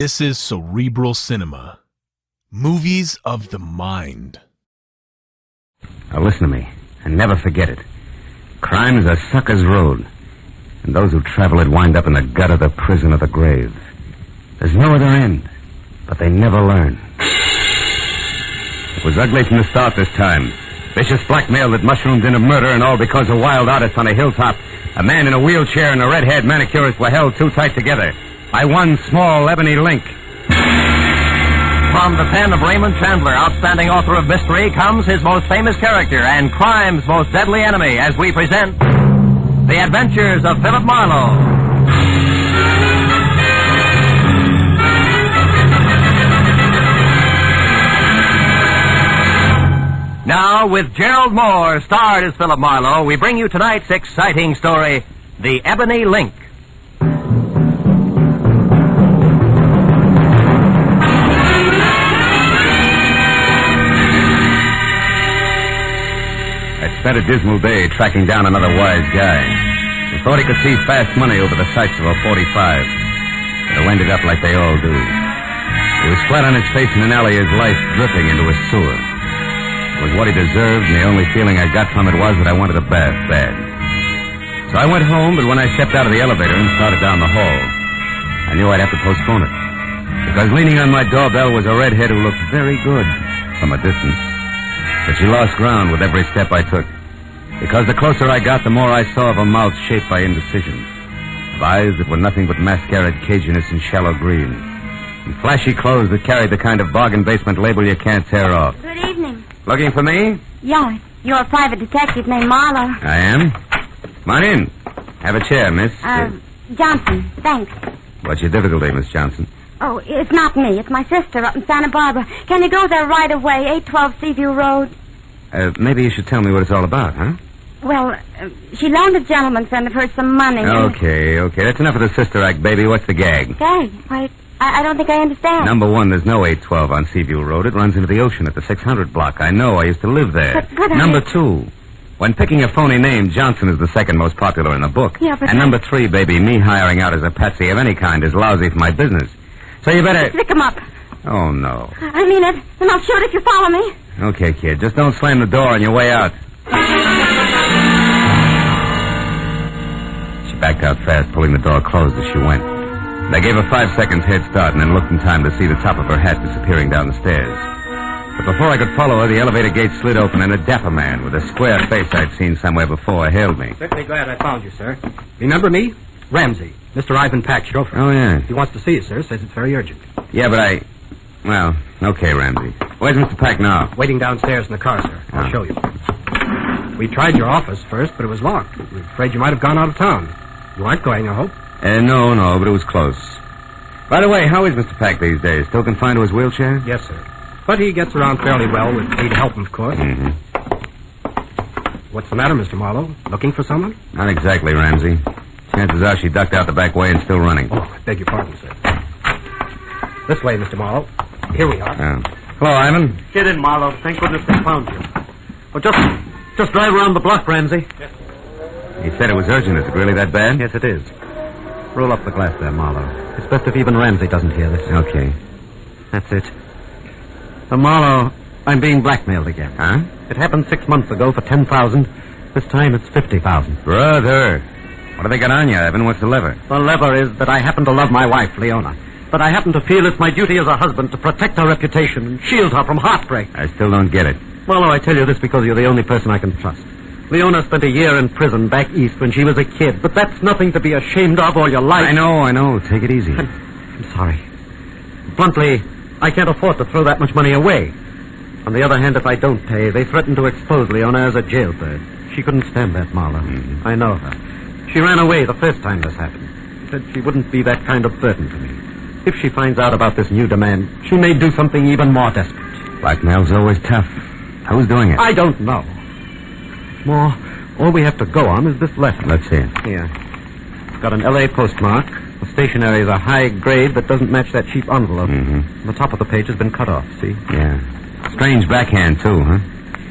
This is Cerebral Cinema. Movies of the mind. Now listen to me, and never forget it. Crime is a sucker's road, and those who travel it wind up in the gutter, the prison, or the grave. There's no other end, but they never learn. It was ugly from the start this time. Vicious blackmail that mushroomed into murder, and all because a wild artist on a hilltop, a man in a wheelchair, and a red-haired manicurist were held too tight together by one small ebony link. From the pen of Raymond Chandler, outstanding author of mystery, comes his most famous character and crime's most deadly enemy as we present The Adventures of Philip Marlowe. Now, with Gerald Moore, starred as Philip Marlowe, we bring you tonight's exciting story, The Ebony Link. Spent a dismal day tracking down another wise guy who thought he could see fast money over the sights of a 45. But it ended up like they all do. He was flat on his face in an alley, his life dripping into a sewer. It was what he deserved, and the only feeling I got from it was that I wanted a bath bad. So I went home, but when I stepped out of the elevator and started down the hall, I knew I'd have to postpone it. Because leaning on my doorbell was a redhead who looked very good from a distance. But she lost ground with every step I took. Because the closer I got, the more I saw of a mouth shaped by indecision. Of eyes that were nothing but mascaraed caginess and shallow green. And flashy clothes that carried the kind of bargain basement label you can't tear off. Good evening. Looking for me? Yeah, you're a private detective named Marlowe. I am. Come on in. Have a chair, miss. Johnson, thanks. What's your difficulty, Miss Johnson? Oh, it's not me. It's my sister up in Santa Barbara. Can you go there right away, 812 Seaview Road? Maybe you should tell me what it's all about, huh? Well, she loaned a gentleman friend of hers some money. Okay. That's enough of the sister act, baby. What's the gag? Gag? Wait, I don't think I understand. Number one, there's no 812 on Seaview Road. It runs into the ocean at the 600 block. I know. I used to live there. But Number two, when picking a phony name, Johnson is the second most popular in the book. Yeah, but and number three, baby, me hiring out as a patsy of any kind is lousy for my business. So you better... Stick him up. Oh, no. I mean it, and I'll shoot if you follow me. Okay, kid. Just don't slam the door on your way out. She backed out fast, pulling the door closed as she went. I gave her 5 seconds head start and then looked in time to see the top of her hat disappearing down the stairs. But before I could follow her, the elevator gate slid open and a dapper man with a square face I'd seen somewhere before hailed me. Certainly glad I found you, sir. Remember me? Ramsey. Mr. Ivan Pack's chauffeur. Oh, yeah. He wants to see you, sir. Says it's very urgent. Yeah, but Well, okay, Ramsey. Where's Mr. Pack now? Waiting downstairs in the car, sir. I'll show you. We tried your office first, but it was locked. We're afraid you might have gone out of town. You aren't going, I hope. No, but it was close. By the way, how is Mr. Pack these days? Still confined to his wheelchair? Yes, sir. But he gets around fairly well with me to help him, of course. Mm-hmm. What's the matter, Mr. Marlowe? Looking for someone? Not exactly, Ramsey. Chances are she ducked out the back way and still running. Oh, I beg your pardon, sir. This way, Mr. Marlowe. Here we are. Hello, Ivan. Get in, Marlowe. Thank goodness they found you. Well, just drive around the block, Ramsey. Yes. He said it was urgent. Is it really that bad? Yes, it is. Roll up the glass there, Marlowe. It's best if even Ramsey doesn't hear this. Okay. That's it. Marlowe, I'm being blackmailed again. Huh? It happened 6 months ago for $10,000. This time it's $50,000. Brother. What have they got on you, Ivan? What's the lever? The lever is that I happen to love my wife, Leona. But I happen to feel it's my duty as a husband to protect her reputation and shield her from heartbreak. I still don't get it. Marlowe, I tell you this because you're the only person I can trust. Leona spent a year in prison back east when she was a kid, but that's nothing to be ashamed of all your life. I know. Take it easy. I'm sorry. Bluntly, I can't afford to throw that much money away. On the other hand, if I don't pay, they threaten to expose Leona as a jailbird. She couldn't stand that, Marlowe. Mm-hmm. I know her. She ran away the first time this happened. She said she wouldn't be that kind of burden to me. If she finds out about this new demand, she may do something even more desperate. Blackmail's always tough. Who's doing it? I don't know. All we have to go on is this letter. Let's see it. Here. It's got an L.A. postmark. The stationery is a high grade that doesn't match that cheap envelope. Mm-hmm. The top of the page has been cut off, see? Yeah. Strange backhand, too, huh?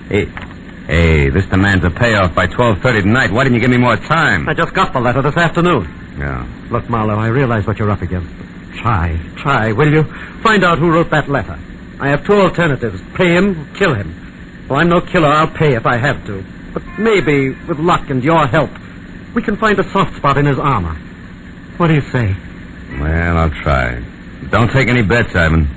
Hey, this demands a payoff by 12:30 tonight. Why didn't you give me more time? I just got the letter this afternoon. Yeah. Look, Marlowe, I realize what you're up against. Try, will you? Find out who wrote that letter. I have two alternatives. Pay him, or kill him. Well, I'm no killer. I'll pay if I have to. But maybe, with luck and your help, we can find a soft spot in his armor. What do you say? Well, I'll try. Don't take any bets, Ivan.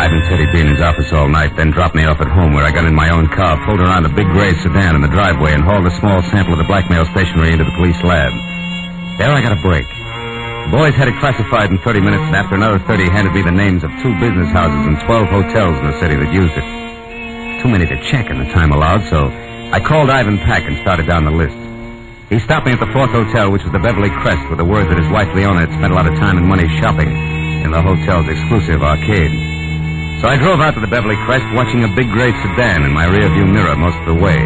Ivan said he'd be in his office all night, then dropped me off at home where I got in my own car, pulled around a big gray sedan in the driveway, and hauled a small sample of the blackmail stationery into the police lab. There I got a break. The boys had it classified in 30 minutes, and after another 30, handed me the names of 2 business houses and 12 hotels in the city that used it. Too many to check in the time allowed, so I called Ivan Pack and started down the list. He stopped me at the 4th hotel, which was the Beverly Crest, with the word that his wife Leona had spent a lot of time and money shopping in the hotel's exclusive arcade. So I drove out to the Beverly Crest, watching a big gray sedan in my rearview mirror most of the way.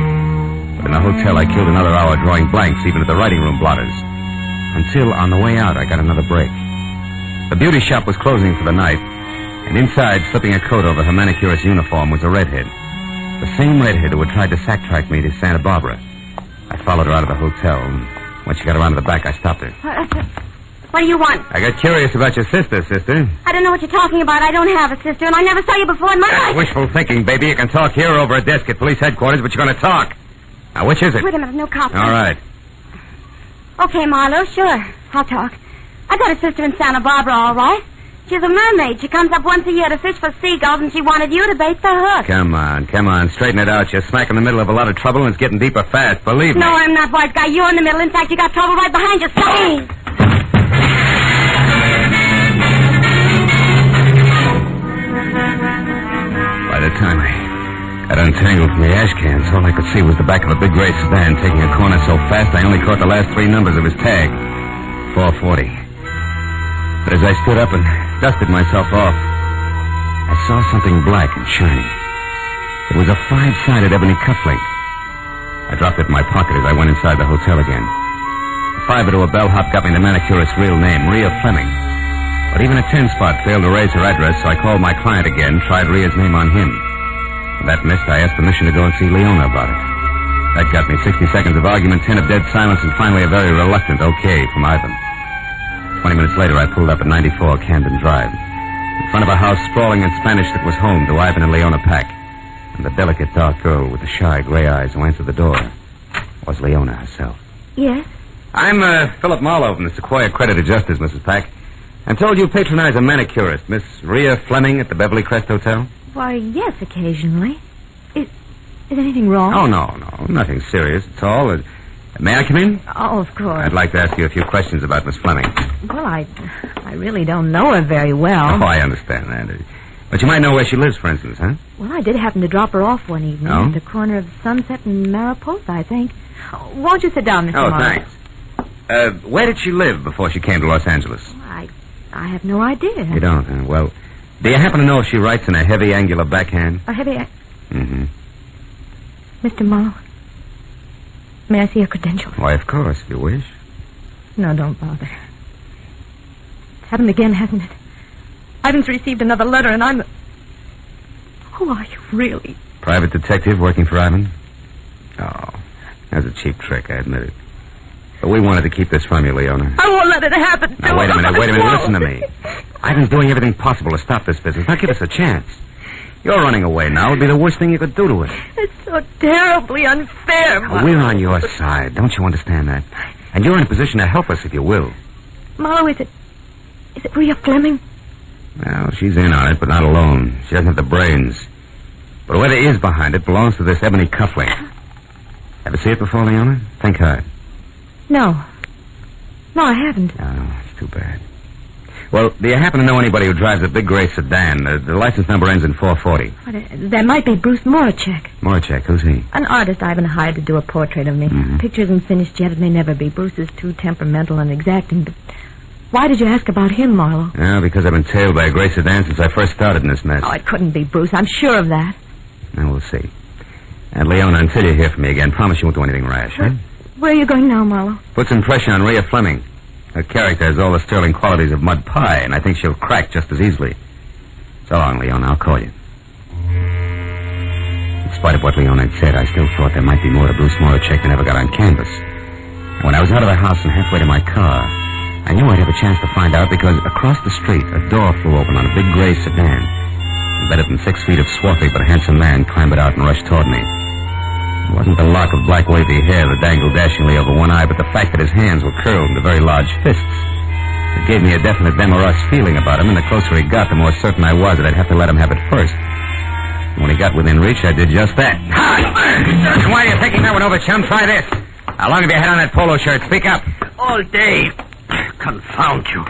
But in the hotel, I killed another hour drawing blanks, even at the writing room blotters. Until, on the way out, I got another break. The beauty shop was closing for the night, and inside, slipping a coat over her manicurist uniform, was a redhead. The same redhead who had tried to sack-track me to Santa Barbara. I followed her out of the hotel, and when she got around to the back, I stopped her. What do you want? I got curious about your sister. I don't know what you're talking about. I don't have a sister, and I never saw you before in my That's life. wishful thinking, baby. You can talk here or over a desk at police headquarters, but you're going to talk. Now, which is it? Wait a minute, no cops. All right. Okay, Marlowe, sure. I'll talk. I got a sister in Santa Barbara, all right. She's a mermaid. She comes up once a year to fish for seagulls, and she wanted you to bait the hook. Come on. Straighten it out. You're smack in the middle of a lot of trouble, and it's getting deeper fast. Believe me. No, I'm not, wise guy. You're in the middle. In fact, you got trouble right behind you. Stop! By the time I got untangled from the ash cans, all I could see was the back of a big gray sedan taking a corner so fast I only caught the last 3 numbers of his tag. 440. But as I stood up and dusted myself off, I saw something black and shiny. It was a 5-sided ebony cufflink. I dropped it in my pocket as I went inside the hotel again. A 5 into a bellhop got me the manicurist's real name, Rhea Fleming. But even a 10-spot failed to raise her address, so I called my client again, tried Rhea's name on him. When that missed, I asked permission to go and see Leona about it. That got me 60 seconds of argument, 10 of dead silence, and finally a very reluctant okay from Ivan. 20 minutes later, I pulled up at 94 Camden Drive. In front of a house sprawling in Spanish that was home to Ivan and Leona Pack. And the delicate dark girl with the shy gray eyes who answered the door was Leona herself. Yes? I'm Philip Marlowe from the Sequoia Credit Adjusters, Mrs. Pack. I'm told you patronize a manicurist, Miss Rhea Fleming at the Beverly Crest Hotel? Why, yes, occasionally. Is anything wrong? Oh, no. Nothing serious at all. May I come in? Oh, of course. I'd like to ask you a few questions about Miss Fleming. Well, I really don't know her very well. Oh, I understand that. But you might know where she lives, for instance, huh? Well, I did happen to drop her off one evening Oh? at the corner of Sunset and Mariposa, I think. Oh, won't you sit down, Mr. Oh, Marlowe? thanks. Where did she live before she came to Los Angeles? I have no idea. You don't, huh? Well, do you happen to know if she writes in a heavy, angular backhand? A heavy... Mm-hmm. Mr. Marlowe, may I see your credentials? Why, of course, if you wish. No, don't bother. It's happened again, hasn't it? Ivan's received another letter, and I'm... Who are you, really? Private detective working for Ivan? Oh, that's a cheap trick, I admit it. But we wanted to keep this from you, Leona. I won't let it happen. Now, wait a minute. Listen to me. Ivan's doing everything possible to stop this business. Now, give us a chance. You're running away now. It would be the worst thing you could do to us. It's so terribly unfair, Marlowe. We're on your side. Don't you understand that? And you're in a position to help us if you will. Marlowe, is it Rhea Fleming? Well, she's in on it, but not alone. She doesn't have the brains. But whoever is behind it belongs to this ebony cufflink. Ever see it before, Leona? Think hard. No, I haven't. Oh, it's too bad. Well, do you happen to know anybody who drives a big gray sedan? The license number ends in 440. That might be Bruce Morachek. Morachek, who's he? An artist Ivan hired to do a portrait of me. Mm-hmm. Picture isn't finished yet. It may never be. Bruce is too temperamental and exacting. But why did you ask about him, Marlowe? Yeah, because I've been tailed by a gray sedan since I first started in this mess. Oh, it couldn't be Bruce. I'm sure of that. Now, we'll see. And, Leona, until you hear from me again, promise you won't do anything rash, huh? Where are you going now, Marlowe? Put some pressure on Rhea Fleming. Her character has all the sterling qualities of mud pie, and I think she'll crack just as easily. So long, Leona. I'll call you. It spite of what Leon had said, I still thought there might be more to Bruce Moracek than ever got on canvas. And when I was out of the house and halfway to my car, I knew I'd have a chance to find out because across the street, a door flew open on a big gray sedan. And better than 6 feet of swarthy but handsome man clambered out and rushed toward me. It wasn't the lock of black wavy hair that dangled dashingly over one eye, but the fact that his hands were curled into very large fists. It gave me a definite them or us feeling about him, and the closer he got, the more certain I was that I'd have to let him have it first. And when he got within reach, I did just that. And why are you thinking that one over, chum? Try this. How long have you had on that polo shirt? Speak up. All day. Confound you.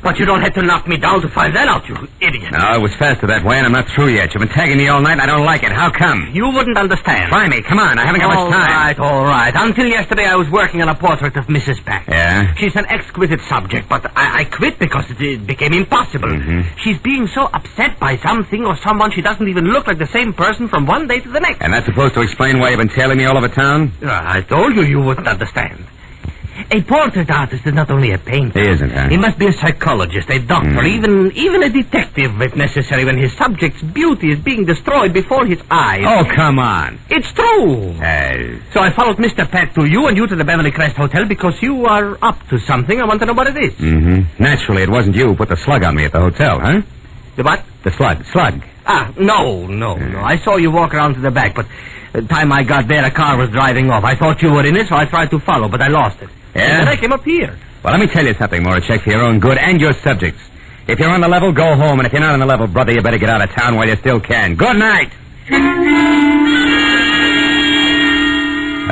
But you don't have to knock me down to find that out, you idiot. No, it was faster that way, and I'm not through yet. You've been tagging me all night, and I don't like it. How come? You wouldn't understand. Try me. Come on. I haven't got much time. All right. Until yesterday, I was working on a portrait of Mrs. Pack. Yeah? She's an exquisite subject, but I quit because it became impossible. Mm-hmm. She's being so upset by something or someone she doesn't even look like the same person from one day to the next. And that's supposed to explain why you've been tailing me all over town? I told you wouldn't understand. A portrait artist is not only a painter. He isn't, huh? He must be a psychologist, a doctor, even a detective, if necessary, when his subject's beauty is being destroyed before his eyes. Oh, come on. It's true. Hey. So I followed Mr. Pat to you and you to the Beverly Crest Hotel because you are up to something. I want to know what it is. Mm-hmm. Naturally, it wasn't you who put the slug on me at the hotel, huh? The what? The slug. No. I saw you walk around to the back, but the time I got there, a car was driving off. I thought you were in it, so I tried to follow, but I lost it. Yeah? And then I came up here. Well, let me tell you something, Moracek, for your own good and your subjects. If you're on the level, go home, and if you're not on the level, brother, you better get out of town while you still can. Good night!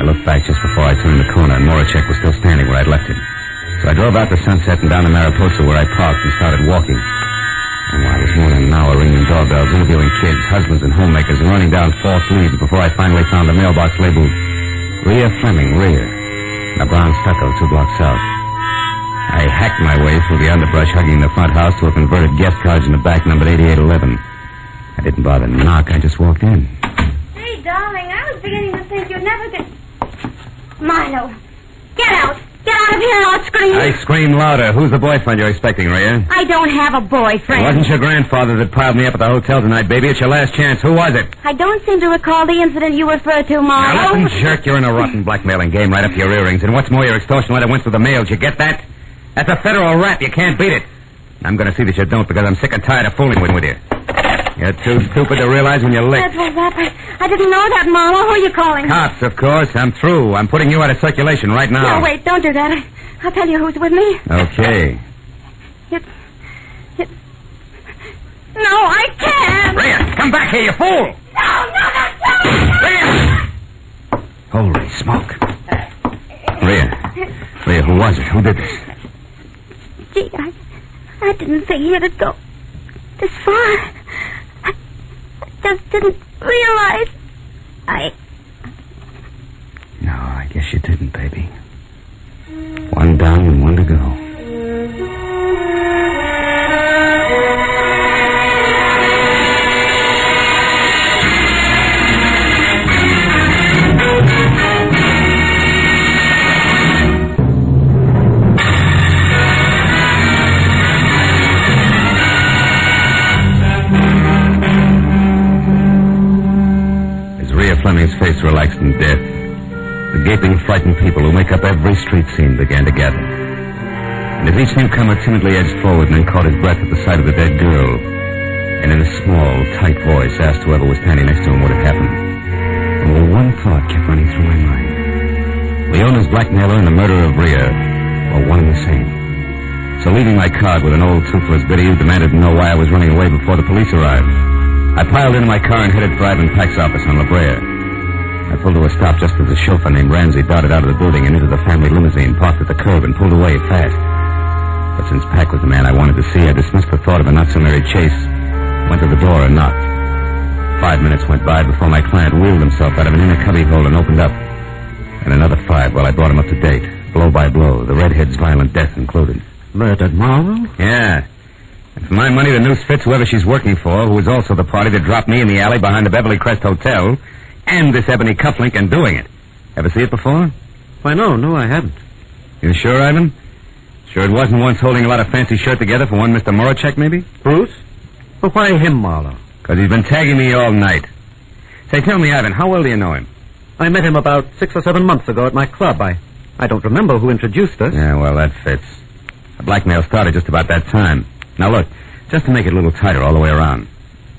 I looked back just before I turned the corner, and Moracek was still standing where I'd left him. So I drove out the Sunset and down to Mariposa where I parked and started walking. And I was more than an hour ringing doorbells, interviewing kids, husbands, and homemakers, and running down false leads before I finally found a mailbox labeled Rhea Fleming, Rhea. In a brown stucco 2 blocks south. I hacked my way through the underbrush hugging the front house to a converted guest cottage in the back numbered 8811. I didn't bother to knock, I just walked in. Hey, darling, I was beginning to think you'd never get... Marlowe, get out. Get out of here and I'll scream. I screamed louder. Who's the boyfriend you're expecting, Rhea? I don't have a boyfriend. It wasn't your grandfather that piled me up at the hotel tonight, baby. It's your last chance. Who was it? I don't seem to recall the incident you refer to, Marlowe. Now, listen, jerk, you're in a rotten blackmailing game right up to your earrings. And what's more, your extortion letter went through the mail. Did you get that? That's a federal rap. You can't beat it. I'm going to see that you don't because I'm sick and tired of fooling with you. You're too stupid to realize when you're licked. That's what's happened. I didn't know that, Marlowe. Who are you calling? Cops, of course. I'm through. I'm putting you out of circulation right now. No, wait, don't do that. I'll tell you who's with me. Okay. No, I can't. Rhea, come back here, you fool! No, Rhea! Holy smoke. Rhea, who was it? Who did this? Gee, I didn't think it'd go this far. I just didn't realize. No, I guess you didn't, baby. One down and one to go. As Rhea Fleming's face relaxed in death, the gaping, frightened people who make up every street scene began to gather. And as each newcomer timidly edged forward and then caught his breath at the sight of the dead girl, and in a small, tight voice asked whoever was standing next to him what had happened, only one thought kept running through my mind. Leona's blackmailer and the murder of Rhea were one and the same. So leaving my card with an old toothless biddy who demanded to know why I was running away before the police arrived, I piled into my car and headed for Ivan Pack's office on La Brea. I pulled to a stop just as a chauffeur named Ramsey darted out of the building and into the family limousine, parked at the curb, and pulled away fast. But since Pack was the man I wanted to see, I dismissed the thought of a not-so-merry chase, went to the door and knocked. 5 minutes went by before my client wheeled himself out of an inner cubbyhole and opened up. And another 5 while I brought him up to date, blow by blow, the redhead's violent death included. Murdered Marlowe? Yeah. And for my money, the noose fits whoever she's working for, who is also the party that dropped me in the alley behind the Beverly Crest Hotel, and this Ebony cufflink in doing it. Ever see it before? Why, no, I haven't. You sure, Ivan? Sure it wasn't once holding a lot of fancy shirt together for one Mr. Moracek, maybe? Bruce? Well, why him, Marlowe? Because he's been tagging me all night. Say, tell me, Ivan, how well do you know him? I met him about 6 or 7 months ago at my club. I don't remember who introduced us. Yeah, well, that fits. The blackmail started just about that time. Now, look, just to make it a little tighter all the way around.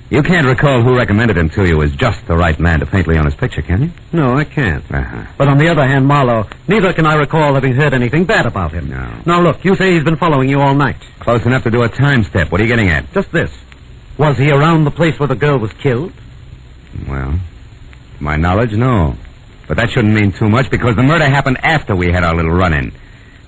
You can't recall who recommended him to you as just the right man to paint Leona's picture, can you? No, I can't. Uh-huh. But on the other hand, Marlowe, neither can I recall having heard anything bad about him. No. Now, look, you say he's been following you all night. Close enough to do a time step. What are you getting at? Just this. Was he around the place where the girl was killed? Well, to my knowledge, no. But that shouldn't mean too much because the murder happened after we had our little run-in.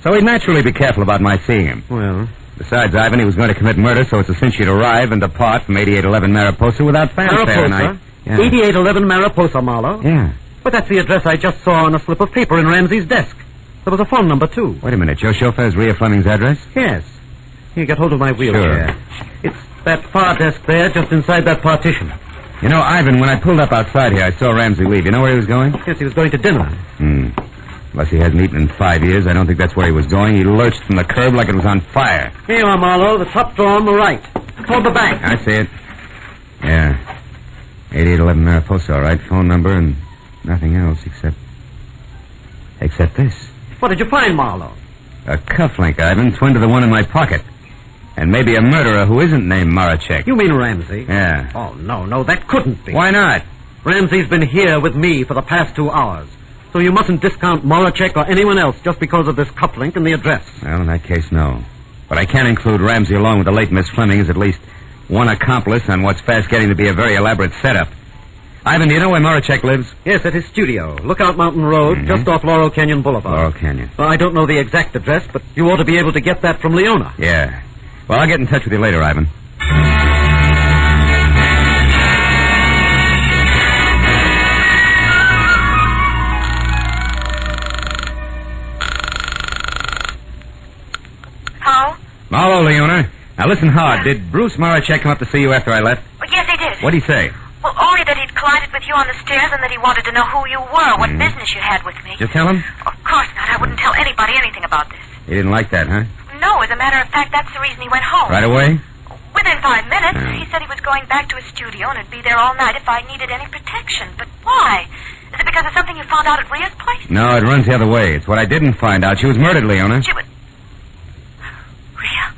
So he'd naturally be careful about my seeing him. Well... Besides, Ivan, he was going to commit murder, so it's a cinch he'd arrive and depart from 8811 Mariposa without fanfare. Mariposa? 8811 Mariposa, Marlowe? Yeah. But that's the address I just saw on a slip of paper in Ramsey's desk. There was a phone number, too. Wait a minute. Your chauffeur's Rhea Fleming's address? Yes. Here, get hold of my wheelchair. Sure. It's that far desk there, just inside that partition. You know, Ivan, when I pulled up outside here, I saw Ramsey leave. You know where he was going? Yes, he was going to dinner. Unless he hasn't eaten in 5 years, I don't think that's where he was going. He lurched from the curb like it was on fire. Here you are, Marlowe. The top drawer on the right. Toward the back. I see it. Yeah. 8811 Mariposa, all right. Phone number and nothing else except this. What did you find, Marlowe? A cufflink, Ivan, twin to the one in my pocket. And maybe a murderer who isn't named Marachek. You mean Ramsey? Yeah. Oh, no, that couldn't be. Why not? Ramsey's been here with me for the past 2 hours. So you mustn't discount Marachek or anyone else just because of this cufflink and the address. Well, in that case, no. But I can include Ramsey along with the late Miss Fleming as at least one accomplice on what's fast getting to be a very elaborate setup. Ivan, do you know where Marachek lives? Yes, at his studio. Lookout Mountain Road, just off Laurel Canyon Boulevard. Laurel Canyon. Well, I don't know the exact address, but you ought to be able to get that from Leona. Yeah. Well, I'll get in touch with you later, Ivan. Marlowe, Leona. Now listen hard. Did Bruce Marachek come up to see you after I left? Well, yes, he did. What'd he say? Well, only that he'd collided with you on the stairs and that he wanted to know who you were, what business you had with me. Did you tell him? Of course not. I wouldn't tell anybody anything about this. He didn't like that, huh? No, as a matter of fact, that's the reason he went home. Right away? Within 5 minutes. He said he was going back to his studio and would be there all night if I needed any protection. But why? Is it because of something you found out at Rhea's place? No, it runs the other way. It's what I didn't find out. She was murdered, Leona. She was... Rhea?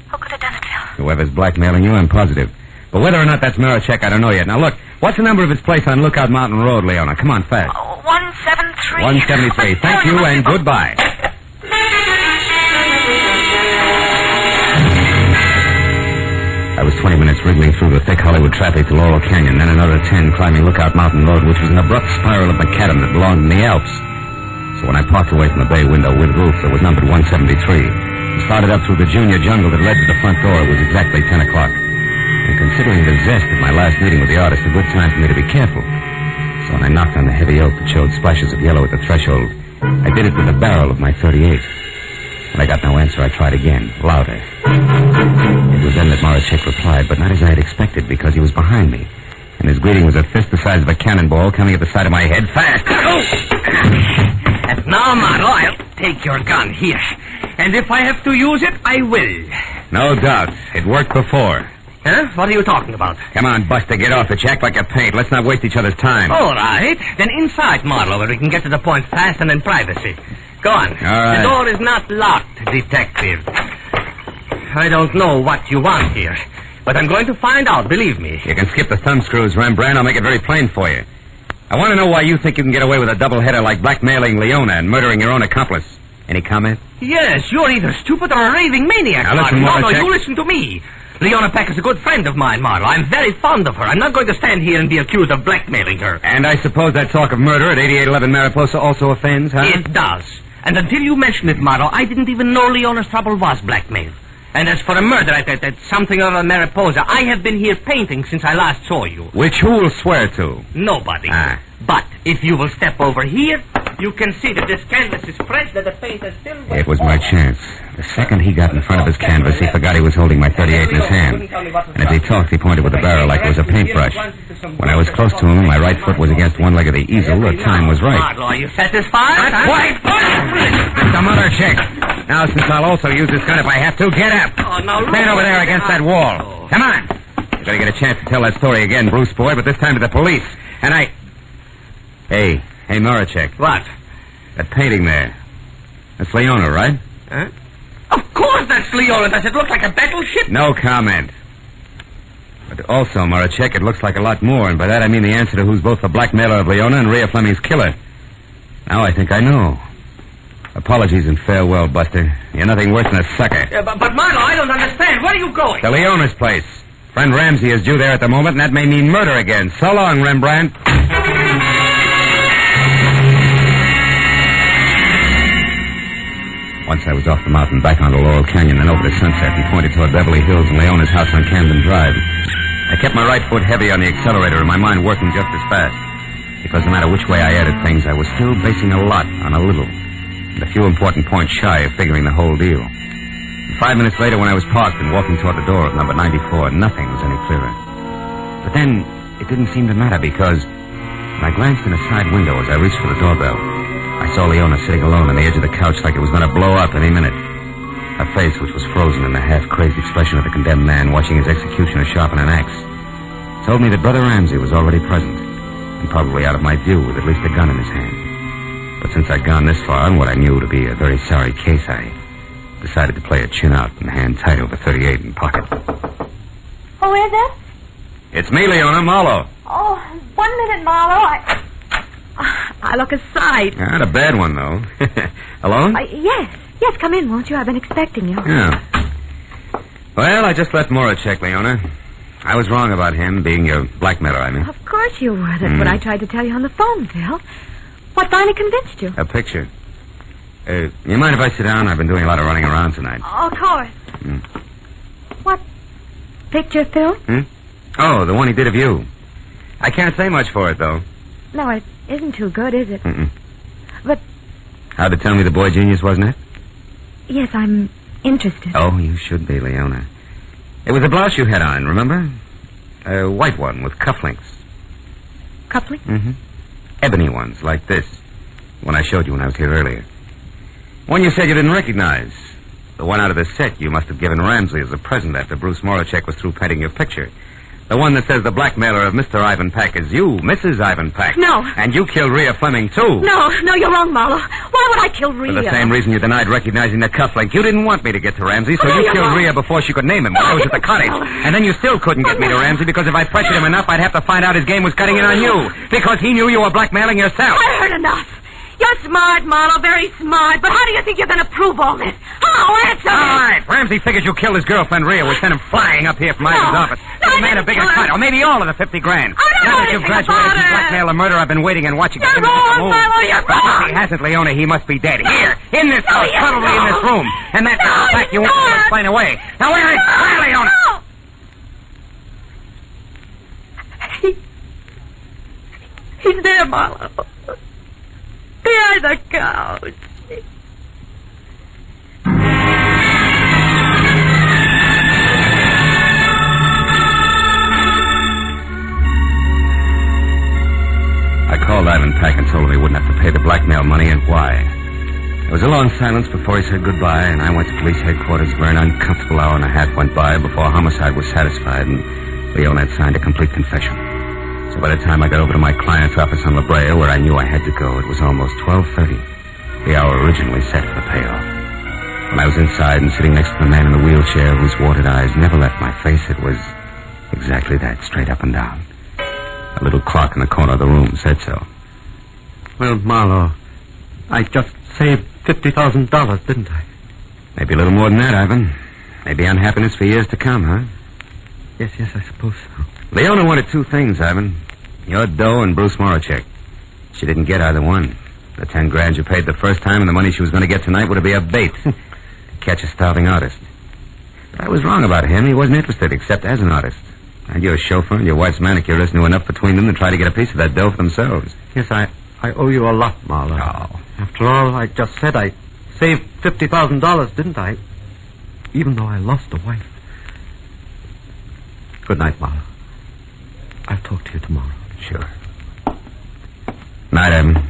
Who could have done it, Phil? Whoever's blackmailing you, I'm positive. But whether or not that's Marachek, I don't know yet. Now, look, what's the number of his place on Lookout Mountain Road, Leona? Come on, fast. 173. 173. Thank you, and goodbye. I was 20 minutes wriggling through the thick Hollywood traffic to Laurel Canyon, then another 10 climbing Lookout Mountain Road, which was an abrupt spiral of macadam that belonged in the Alps. So when I parked away from the bay window with roof that was numbered 173, and started up through the junior jungle that led to the front door, it was exactly 10 o'clock. And considering the zest of my last meeting with the artist, a good time for me to be careful. So when I knocked on the heavy oak that showed splashes of yellow at the threshold, I did it with the barrel of my .38. When I got no answer, I tried again, louder. It was then that Marachek replied, but not as I had expected, because he was behind me. And his greeting was a fist the size of a cannonball coming at the side of my head, fast. And now, Marlowe, I'll take your gun here. And if I have to use it, I will. No doubt. It worked before. Huh? What are you talking about? Come on, Buster, get off it. You act like a paint. Let's not waste each other's time. All right. Then inside, Marlowe, where we can get to the point fast and in privacy. Go on. All right. The door is not locked, detective. I don't know what you want here, but I'm going to find out, believe me. You can skip the thumbscrews, Rembrandt. I'll make it very plain for you. I want to know why you think you can get away with a doubleheader like blackmailing Leona and murdering your own accomplice. Any comment? Yes, you're either stupid or a raving maniac, Now listen, Marlowe. No, Marachek. you listen to me. Leona Peck is a good friend of mine, Marlowe. I'm very fond of her. I'm not going to stand here and be accused of blackmailing her. And I suppose that talk of murder at 8811 Mariposa also offends, huh? It does. And until you mentioned it, Marlowe, I didn't even know Leona's trouble was blackmail. And as for a murder at something other than Mariposa, I have been here painting since I last saw you. Which who will swear to? Nobody. Ah. But if you will step over here, you can see that this canvas is fresh, that the paint is still wet. It was my chance. The second he got in front of his canvas, he forgot he was holding my .38 in his hand. And as he talked, he pointed with the barrel like it was a paintbrush. When I was close to him, my right foot was against one leg of the easel. The time was right. Marlowe, are you satisfied? Quiet! Some other check. Now, since I'll also use this gun if I have to, get up. Oh, now, Stand over there against that wall. Come on. You're going to get a chance to tell that story again, Bruce boy, but this time to the police. And I... Hey, Marachek. What? That painting there. That's Leona, right? Huh? Of course that's Leona. Does it look like a battleship? No comment. But also, Marachek, it looks like a lot more, and by that I mean the answer to who's both the blackmailer of Leona and Rhea Fleming's killer. Now I think I know. Apologies and farewell, Buster. You're nothing worse than a sucker. But Marlowe, I don't understand. Where are you going? To Leona's place. Friend Ramsey is due there at the moment, and that may mean murder again. So long, Rembrandt. Once I was off the mountain, back onto Laurel Canyon, then over to Sunset, and pointed toward Beverly Hills and Leona's house on Camden Drive. I kept my right foot heavy on the accelerator and my mind working just as fast. Because no matter which way I added things, I was still basing a lot on a little. And a few important points shy of figuring the whole deal. And 5 minutes later, when I was parked and walking toward the door of number 94, nothing was any clearer. But then, it didn't seem to matter because when I glanced in a side window as I reached for the doorbell, I saw Leona sitting alone on the edge of the couch like it was going to blow up any minute. Her face, which was frozen in the half-crazed expression of the condemned man watching his executioner sharpen an axe, told me that Brother Ramsey was already present, and probably out of my view with at least a gun in his hand. But since I'd gone this far on what I knew to be a very sorry case, I decided to play it chin out and hand tight over 38 in pocket. Who is it? It's me, Leona, Marlowe. Oh, 1 minute, Marlowe. I look a sight. Not a bad one, though. Alone? Yes, come in, won't you? I've been expecting you. Yeah. Well, I just left Morachek, Leona. I was wrong about him being your blackmailer, I mean. Of course you were. That's what I tried to tell you on the phone, Phil. What finally convinced you? A picture. You mind if I sit down? I've been doing a lot of running around tonight. Oh, of course. What picture, Phil? Oh, the one he did of you. I can't say much for it, though. No, it isn't too good, is it? But... How'd it tell me the boy genius, wasn't it? Yes, I'm interested. Oh, you should be, Leona. It was the blouse you had on, remember? A white one with cufflinks. Cufflinks? Ebony ones, like this. One I showed you when I was here earlier. One you said you didn't recognize. The one out of the set you must have given Ramsey as a present after Bruce Morachek was through painting your picture. The one that says the blackmailer of Mr. Ivan Pack is you, Mrs. Ivan Pack. No. And you killed Rhea Fleming, too. No, you're wrong, Marlowe. Why would I kill Rhea? For the same reason you denied recognizing the cufflink. You didn't want me to get to Ramsey, so No, you you're killed wrong. Rhea before she could name him when I was at the cottage. And then you still couldn't get me to Ramsey because if I pressured him enough, I'd have to find out his game was cutting in on you. Because he knew you were blackmailing yourself. I heard enough. You're smart, Marlowe, very smart. But how do you think you're going to prove all this? How? Answer me. All right. Ramsey figured you killed his girlfriend, Rhea. We sent him flying up here from Ivan's office. No, He I made a didn't bigger kill him. cut, or maybe all of the 50 grand. I don't know Now that you've anything graduated about from it. blackmail and murder, I've been waiting and watching. You're him to make a wrong, move. Marlowe, you're But wrong. if he hasn't, Leona, he must be dead. Here, in this house, you're probably in this wrong. room. And that No, fact you he's want me to not. explain away. Now, where, Leona? No. He's there, Marlowe. Behind the couch. I called Ivan Pack and told him he wouldn't have to pay the blackmail money and why. There was a long silence before he said goodbye, and I went to police headquarters where an uncomfortable hour and a half went by before homicide was satisfied and Leona had signed a complete confession. So by the time I got over to my client's office on La Brea, where I knew I had to go, it was almost 12:30, the hour originally set for the payoff. When I was inside and sitting next to the man in the wheelchair whose watered eyes never left my face, it was exactly that, straight up and down. A little clock in the corner of the room said so. Well, Marlowe, I just saved $50,000, didn't I? Maybe a little more than that, Ivan. Maybe unhappiness for years to come, huh? Yes, I suppose so. Leona wanted two things, Ivan. Your dough and Bruce Morachek. She didn't get either one. The 10 grand you paid the first time and the money she was going to get tonight would be a bait to catch a starving artist. But I was wrong about him. He wasn't interested except as an artist. And your chauffeur and your wife's manicurist knew enough between them to try to get a piece of that dough for themselves. Yes, I owe you a lot, Marlowe. Oh. After all, I just said I saved $50,000, didn't I? Even though I lost a wife. Good night, Marlowe. I'll talk to you tomorrow. Sure. Night, Evan.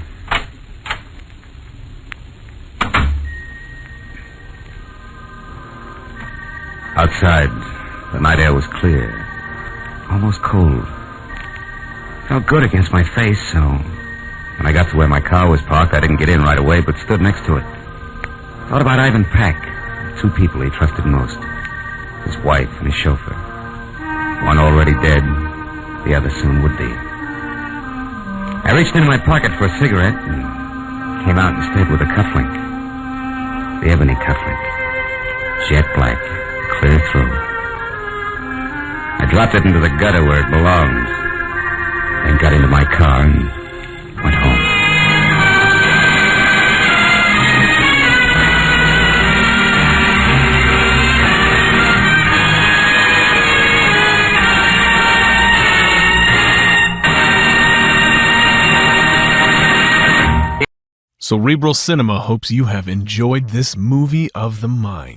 Outside, the night air was clear. almost cold. Felt good against my face, so when I got to where my car was parked, I didn't get in right away, but stood next to it. Thought about Ivan Pack, 2 people he trusted most. His wife and his chauffeur. One already dead, the other soon would be. I reached into my pocket for a cigarette and came out instead with a cufflink. The Ebony cufflink. Jet black, clear through. I dropped it into the gutter where it belongs, then got into my car and went home. Cerebral Cinema hopes you have enjoyed this movie of the mind.